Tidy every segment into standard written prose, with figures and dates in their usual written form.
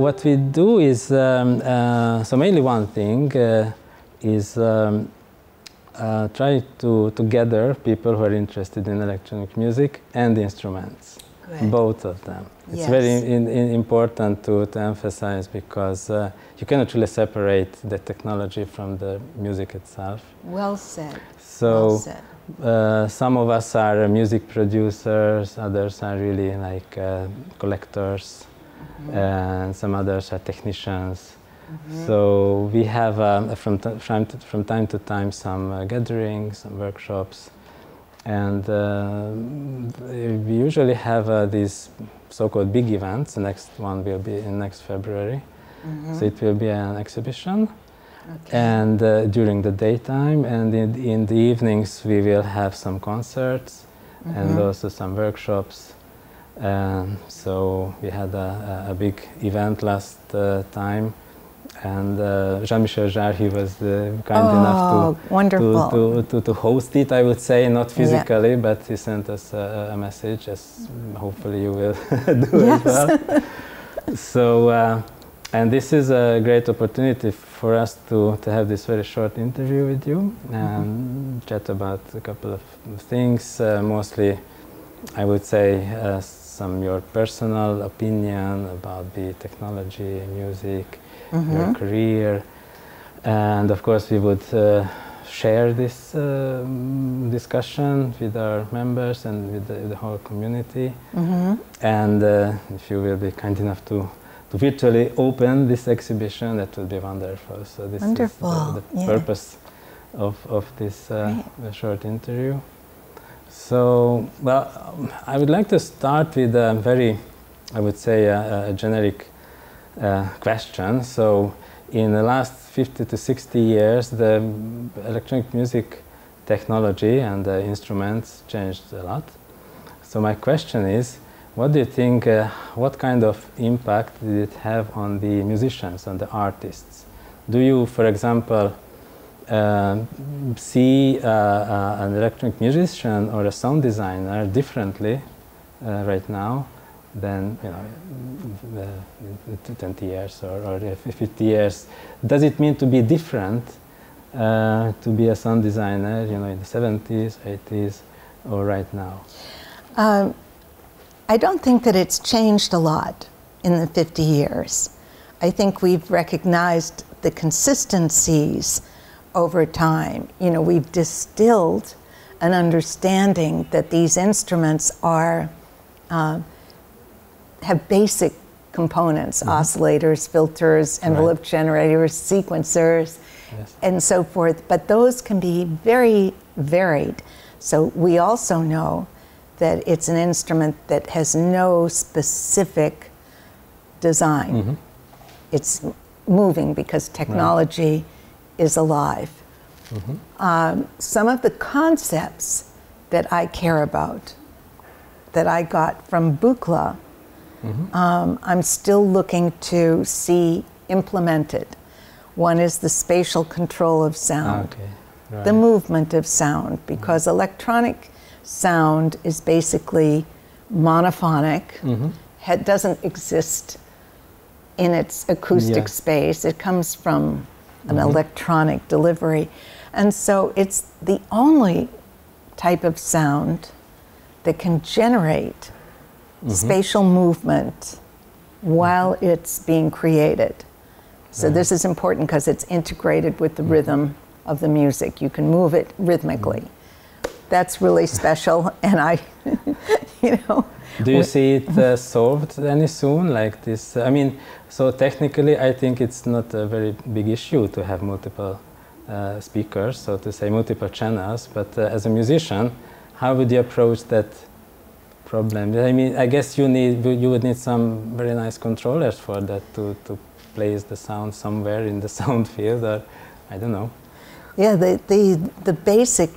what we do is, so mainly one thing is try to gather people who are interested in electronic music and instruments, both of them. It's very important to emphasize, because you cannot really separate the technology from the music itself. Well said. So well said. Some of us are music producers, others are really like collectors, and some others are technicians. So we have from time to time some gatherings, some workshops, and we usually have these so-called big events. The next one will be in next February. So it will be an exhibition, and during the daytime, and in the evenings we will have some concerts and also some workshops. So we had a big event last time, and Jean-Michel Jarre, he was kind enough to host it, I would say, not physically, but he sent us a message, as hopefully you will do as well. So, and this is a great opportunity for us to have this very short interview with you and chat about a couple of things, mostly, I would say, some your personal opinion about the technology, music, your career, and of course we would share this discussion with our members and with the whole community. And if you will be kind enough to virtually open this exhibition, that would be wonderful. So this is the purpose of this short interview. So, well, I would like to start with a very, I would say, a generic question. So, in the last 50 to 60 years, the electronic music technology and the instruments changed a lot. So my question is, what do you think, what kind of impact did it have on the musicians, on the artists? Do you, for example, see an electronic musician or a sound designer differently right now than 20 years or 50 years? Does it mean to be different to be a sound designer, in the 70s, 80s, or right now? I don't think that it's changed a lot in the 50 years. I think we've recognized the consistencies over time. We've distilled an understanding that these instruments are have basic components, oscillators, filters, envelope generators, sequencers, and so forth, but those can be very varied. So we also know that it's an instrument that has no specific design. It's moving because technology is alive. Some of the concepts that I care about, that I got from Buchla, I'm still looking to see implemented. One is the spatial control of sound, the movement of sound, because electronic sound is basically monophonic. It doesn't exist in its acoustic space. It comes from an electronic delivery. And so it's the only type of sound that can generate spatial movement while it's being created. So this is important because it's integrated with the rhythm of the music. You can move it rhythmically. That's really special, and I, Do you see it solved any soon, like this? I mean, so technically I think it's not a very big issue to have multiple speakers, so to say multiple channels, but as a musician, how would you approach that problem? I mean, I guess you would need some very nice controllers for that to place the sound somewhere in the sound field, or I don't know. Yeah, the basic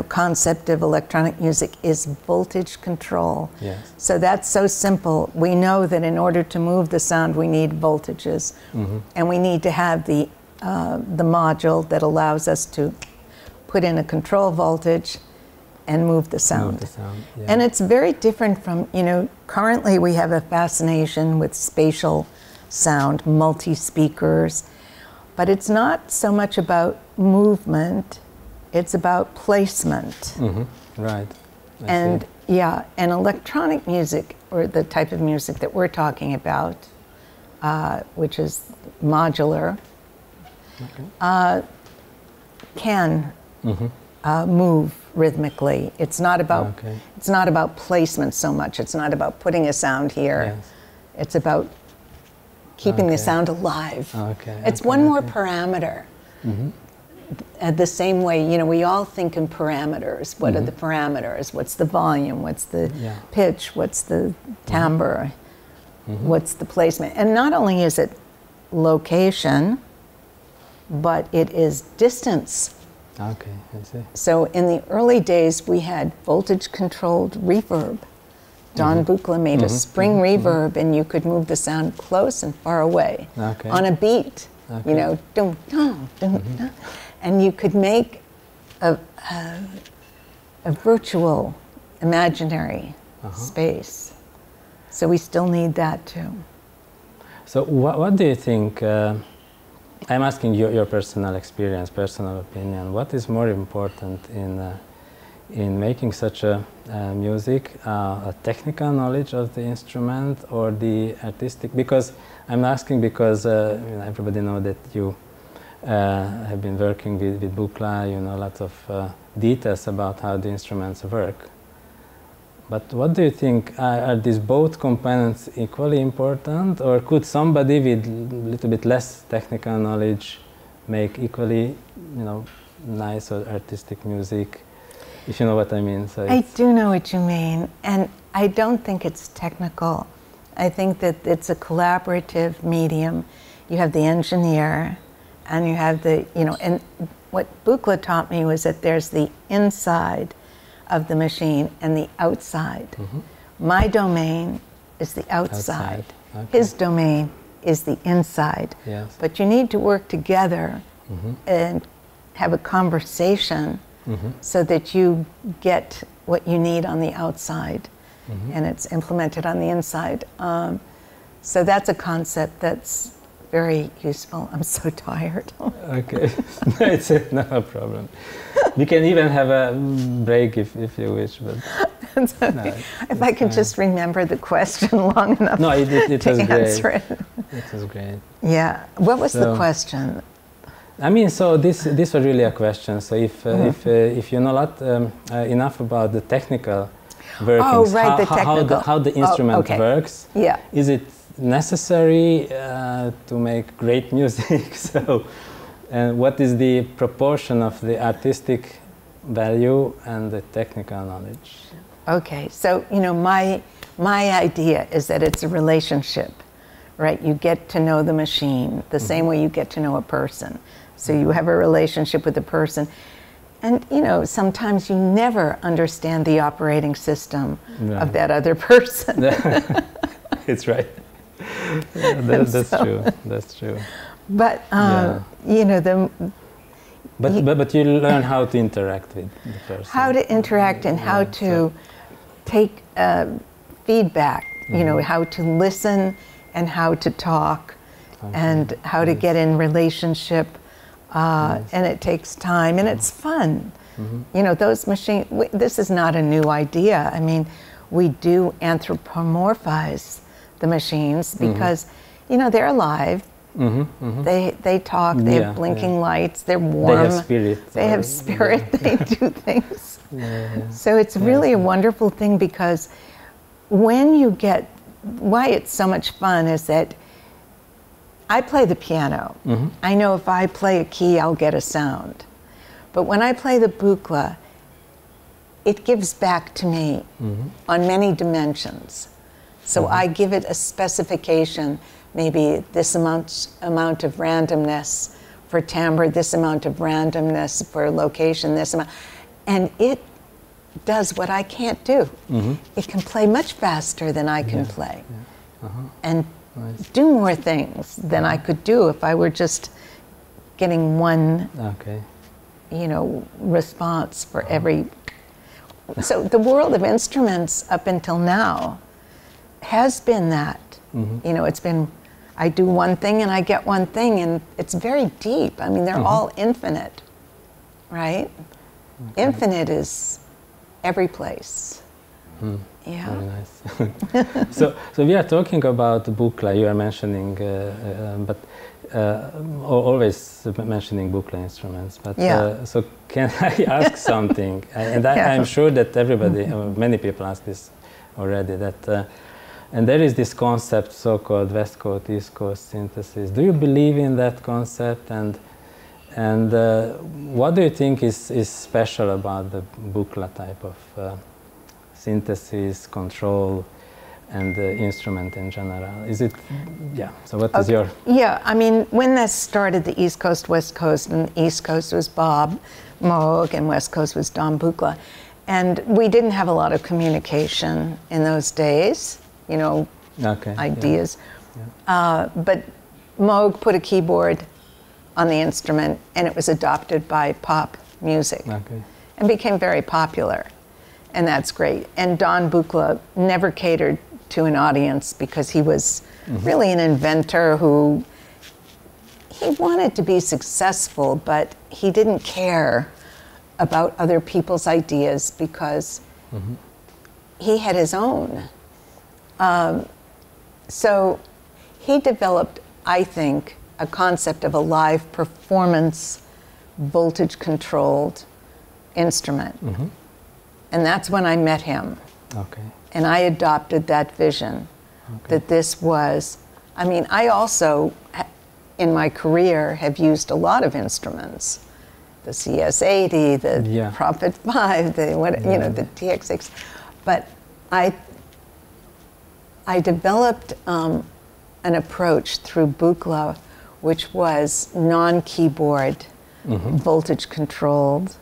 concept of electronic music is voltage control. Yes. So that's so simple. We know that in order to move the sound, we need voltages, and we need to have the module that allows us to put in a control voltage and move the sound. And it's very different from, currently we have a fascination with spatial sound, multi-speakers. But it's not so much about movement, it's about placement. Right. And yeah, and electronic music, or the type of music that we're talking about, which is modular, can move rhythmically. It's not about placement so much. It's not about putting a sound here. Yes. It's about keeping the sound alive. It's one more parameter. The same way, you know, we all think in parameters. What are the parameters? What's the volume? What's the pitch? What's the timbre? What's the placement? And not only is it location, but it is distance. Okay, I see. So in the early days, we had voltage-controlled reverb. Don Buchla made a spring reverb, and you could move the sound close and far away on a beat. You know, dum dum dum dum, and you could make a virtual, imaginary space. So we still need that too. So what do you think? I'm asking your personal experience, personal opinion. What is more important in making such a music, a technical knowledge of the instrument or the artistic? Because I'm asking because you know, everybody knows that you have been working with Buchla, you know, lots of details about how the instruments work. But what do you think, are these both components equally important, or could somebody with a little bit less technical knowledge make equally, you know, nice or artistic music? If you know what I mean. So I do know what you mean, and I don't think it's technical. I think that it's a collaborative medium. You have the engineer, and you have the, you know, and what Buchla taught me was that there's the inside of the machine and the outside. My domain is the outside. His domain is the inside. Yes. But you need to work together and have a conversation so that you get what you need on the outside and it's implemented on the inside. So that's a concept that's very useful. I'm so tired. Okay, it's no problem. We can even have a break if you wish. But That's okay. No, if I could just remember the question long enough no, it to was answer great. it. It was great. Yeah. What was the question? I mean, so this was really a question. So if you know a lot enough about the technical workings, how the instrument works, is it necessary to make great music? So, and what is the proportion of the artistic value and the technical knowledge? Okay, so you know, my idea is that it's a relationship, right? You get to know the machine the same way you get to know a person. So you have a relationship with the person, and you know, sometimes you never understand the operating system of that other person. It's right. Yeah, that's true. That's true. But you know, but you learn how to interact with the person. How to interact and how to take feedback. You know, how to listen and how to talk, and how to get in relationship. And it takes time, and it's fun. You know, those machines. This is not a new idea. I mean, we do anthropomorphize the machines because, you know, they're alive. They talk. They have blinking lights. They're warm. They have spirit. They have spirit. They do things. So it's really a wonderful thing, because when you get, why it's so much fun is that I play the piano. I know if I play a key, I'll get a sound. But when I play the Buchla, it gives back to me on many dimensions. So I give it a specification, maybe this amount of randomness for timbre, this amount of randomness for location, this amount. And it does what I can't do. It can play much faster than I can play. And do more things than I could do if I were just getting one, you know, response for every. So the world of instruments up until now has been that. You know, it's been I do one thing and I get one thing, and it's very deep. I mean, they're all infinite, right? Okay. Infinite is every place. Yeah. Very nice. so we are talking about Buchla. You are mentioning, but always mentioning Buchla instruments. But so can I ask something? And I'm sure that everybody, many people ask this already. That and there is this concept, so-called West Coast, East Coast synthesis. Do you believe in that concept? And what do you think is special about the Buchla type of synthesis, control, and the instrument in general? Is it, so what is your... Yeah, I mean, when this started, the East Coast, West Coast, and the East Coast was Bob Moog, and West Coast was Don Buchla. And we didn't have a lot of communication in those days, you know, ideas. But Moog put a keyboard on the instrument, and it was adopted by pop music, and became very popular. And that's great. And Don Buchla never catered to an audience because he was really an inventor who, he wanted to be successful, but he didn't care about other people's ideas because he had his own. So he developed, I think, a concept of a live performance, voltage-controlled instrument. And that's when I met him. And I adopted that vision, that this was, I mean, I also, in my career, have used a lot of instruments. The CS80, the Prophet 5, the you know, the TX6. But I developed an approach through Buchla, which was non-keyboard, voltage-controlled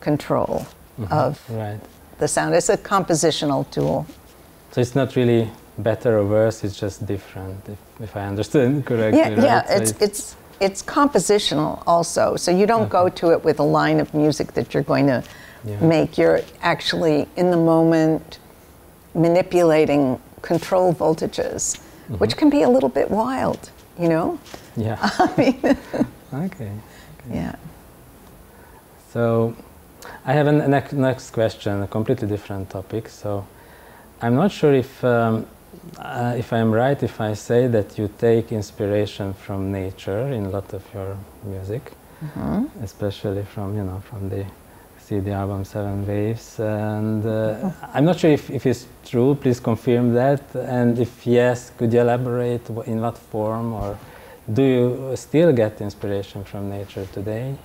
control of the sound. It's a compositional tool. So it's not really better or worse, it's just different, if I understand correctly. It's compositional also. So you don't go to it with a line of music that you're going to make. You're actually in the moment manipulating control voltages, which can be a little bit wild, you know? I mean, yeah. So I have a next question, a completely different topic. So I'm not sure if I'm right if I say that you take inspiration from nature in a lot of your music, especially from, you know, from the CD album 7 Waves. And I'm not sure if it's true, please confirm that. And if yes, could you elaborate in what form, or do you still get inspiration from nature today?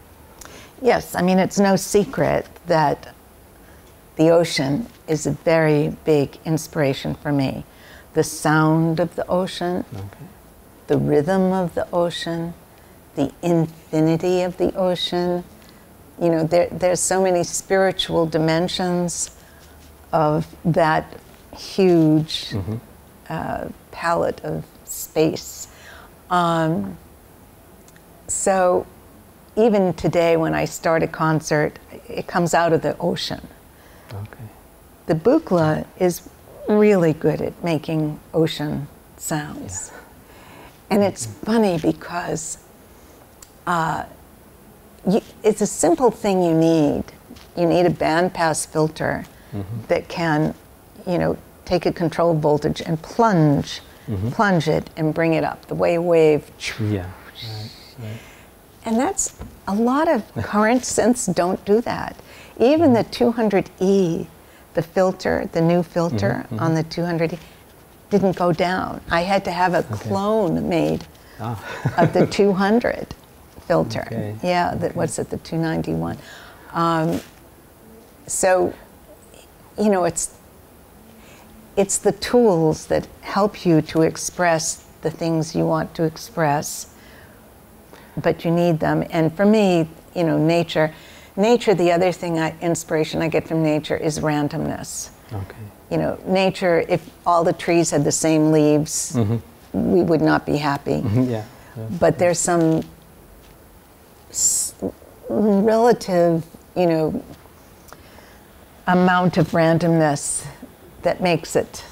Yes, I mean, it's no secret that the ocean is a very big inspiration for me. The sound of the ocean, the rhythm of the ocean, the infinity of the ocean. You know, there's so many spiritual dimensions of that huge palette of space. So even today when I start a concert, it comes out of the ocean. The Buchla is really good at making ocean sounds. And it's funny because it's a simple thing you need. You need a bandpass filter that can, you know, take a control voltage and plunge it and bring it up, the way a wave. And that's, a lot of current synths don't do that. Even the 200E, the filter, the new filter on the 200E, didn't go down. I had to have a clone made of the 200 filter. What's it, the 291. So, you know, it's the tools that help you to express the things you want to express, but you need them. And for me, you know, nature, the other thing, inspiration I get from nature is randomness. You know, nature, if all the trees had the same leaves, we would not be happy. But there's some relative, you know, amount of randomness that makes it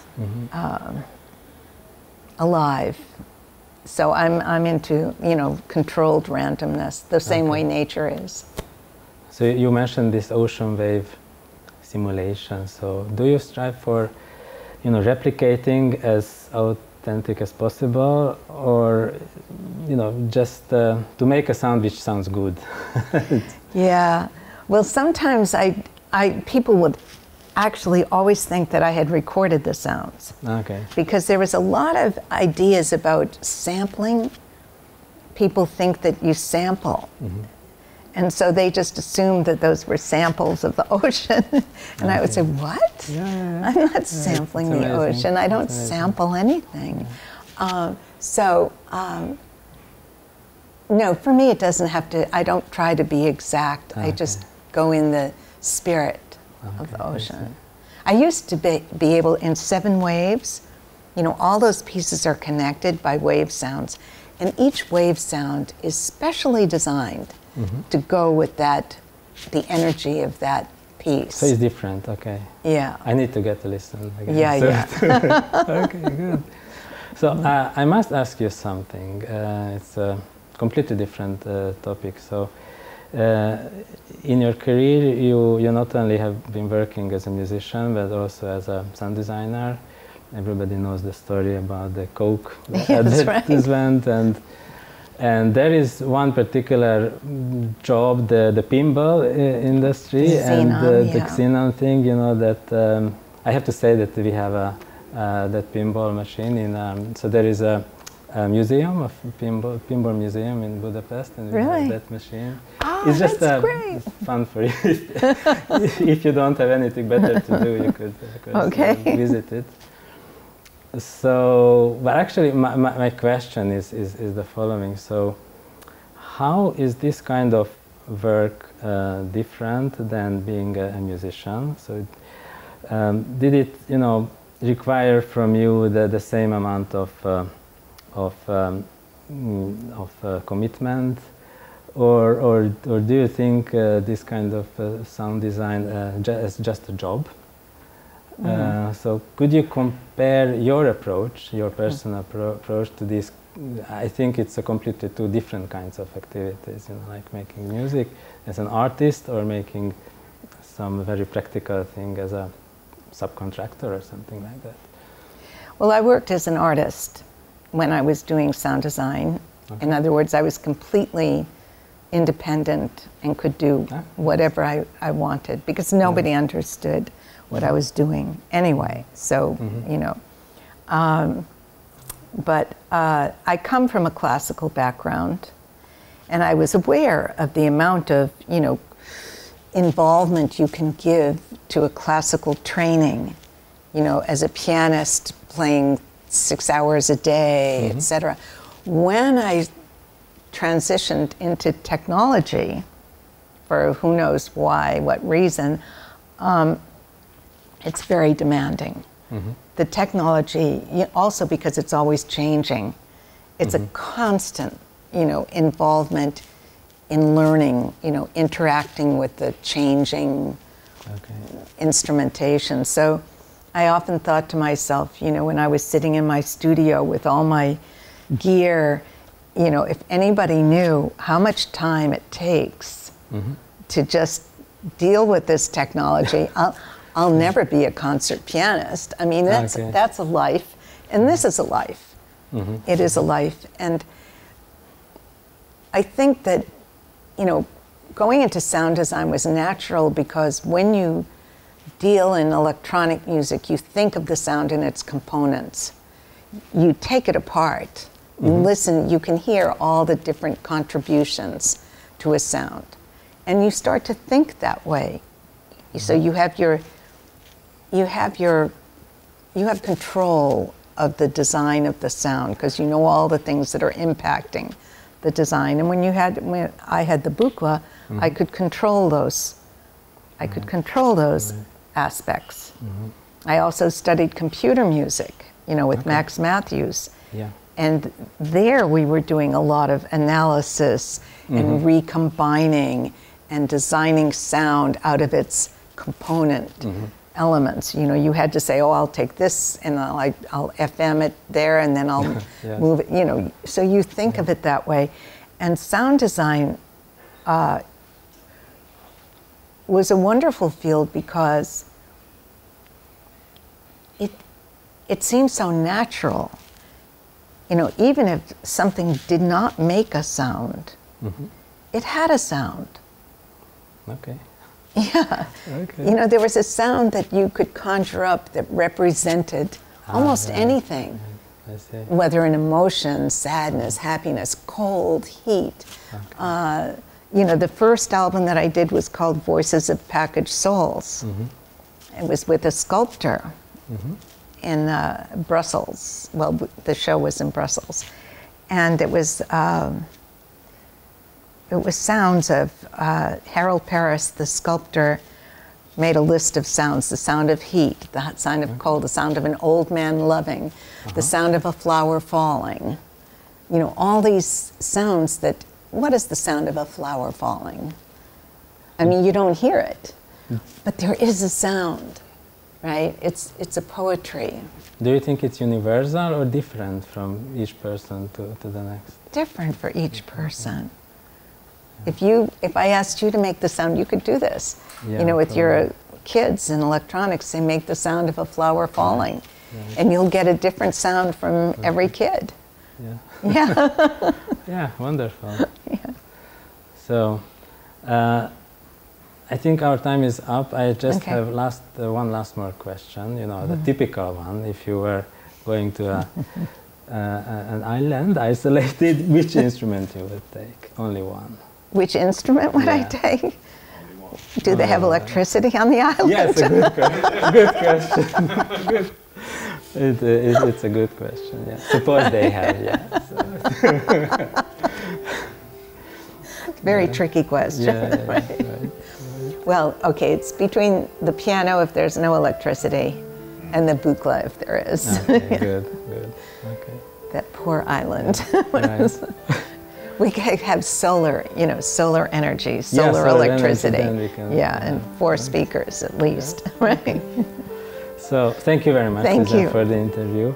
alive. So I'm into, you know, controlled randomness, the same way nature is. So you mentioned this ocean wave simulation. So do you strive for, you know, replicating as authentic as possible, or, you know, just to make a sound which sounds good? Yeah. Well, sometimes people would actually always think that I had recorded the sounds. Okay. Because there was a lot of ideas about sampling. People think that you sample. And so they just assumed that those were samples of the ocean. And I would say, what? Yeah. I'm not sampling the ocean. I don't sample anything. No, for me it doesn't have to, I don't try to be exact. I just go in the spirit of the ocean. I used to be able, in 7 waves, you know, all those pieces are connected by wave sounds. And each wave sound is specially designed to go with that, the energy of that piece. So it's different, okay. Yeah. I need to get to listen again. Yeah. Okay, good. So I must ask you something. It's a completely different topic. So in your career, you not only have been working as a musician, but also as a sound designer. Everybody knows the story about the Coke advertisement, and there is one particular job, the pinball industry, xenon, the xenon thing. You know that I have to say that we have that pinball machine in. So there is a museum of pinball museum in Budapest, and we have that machine. Oh, it's just great. Fun for you. If you don't have anything better to do, you could visit it. So, but actually, my question is the following. So, how is this kind of work different than being a musician? So, did it, you know, require from you the same amount of commitment, or do you think this kind of sound design is just a job? So could you compare your approach, your personal approach to this? I think it's a completely 2 different kinds of activities, you know, like making music as an artist or making some very practical thing as a subcontractor or something like that. Well, I worked as an artist when I was doing sound design. In other words, I was completely independent and could do whatever I wanted, because nobody understood what I was doing anyway. So, you know, but I come from a classical background, and I was aware of the amount of, you know, involvement you can give to a classical training, you know, as a pianist playing 6 hours a day, etc. When I transitioned into technology, for who knows why, what reason, it's very demanding. The technology, also because it's always changing, it's a constant, you know, involvement in learning, you know, interacting with the changing instrumentation. So I often thought to myself, you know, when I was sitting in my studio with all my gear, you know, if anybody knew how much time it takes to just deal with this technology, I'll never be a concert pianist. I mean, that's a life, and this is a life. It is a life, and I think that, you know, going into sound design was natural, because when you deal in electronic music, you think of the sound in its components. You take it apart, you listen, you can hear all the different contributions to a sound, and you start to think that way. So you have control of the design of the sound, because you know all the things that are impacting the design. And when I had the buchla, I could control those. I could control those aspects. I also studied computer music, you know, with Max Matthews. And there we were doing a lot of analysis and recombining and designing sound out of its component elements. You know, you had to say, oh, I'll take this and I'll FM it there and then I'll Yes. move it, you know. So you think of it that way. And sound design was a wonderful field because it seems so natural. You know, even if something did not make a sound, it had a sound. Okay. Yeah. Okay. You know, there was a sound that you could conjure up that represented almost right. anything. I see. Whether an emotion, sadness, happiness, cold, heat. Okay. You know, the first album that I did was called Voices of Packaged Souls. It was with a sculptor in Brussels. Well, the show was in Brussels. And it was sounds of Harold Paris, the sculptor, made a list of sounds: the sound of heat, the sound of cold, the sound of an old man loving, the sound of a flower falling. You know, all these sounds that, what is the sound of a flower falling? I mean, you don't hear it, but there is a sound, right? It's a poetry. Do you think it's universal or different from each person to the next? Different for each person. If I asked you to make the sound, you could do this. Yeah, you know, with your probably. kids in electronics, they make the sound of a flower falling. Right. And you'll get a different sound from every kid. Yeah. Yeah. Yeah, wonderful. Yeah. So, I think our time is up. I just Okay. have one last more question. You know, the typical one. If you were going to an island, isolated, which instrument you would take? Only one. Which instrument would I Yeah. take? Do they have electricity on the island? Yes, a good question. Good question. Good. It's a good question. Yeah. Suppose they have. Yeah. So. Very tricky question. Yeah, Right. right. Well, okay, it's between the piano if there's no electricity and the bukla if there is. Okay, good. Okay. That poor island. Right. We have solar, you know, solar energy, solar solar electricity. energy, then we can- yeah, and 4 speakers at least, right? So thank you very much, Thank Suzanne, you. for the interview.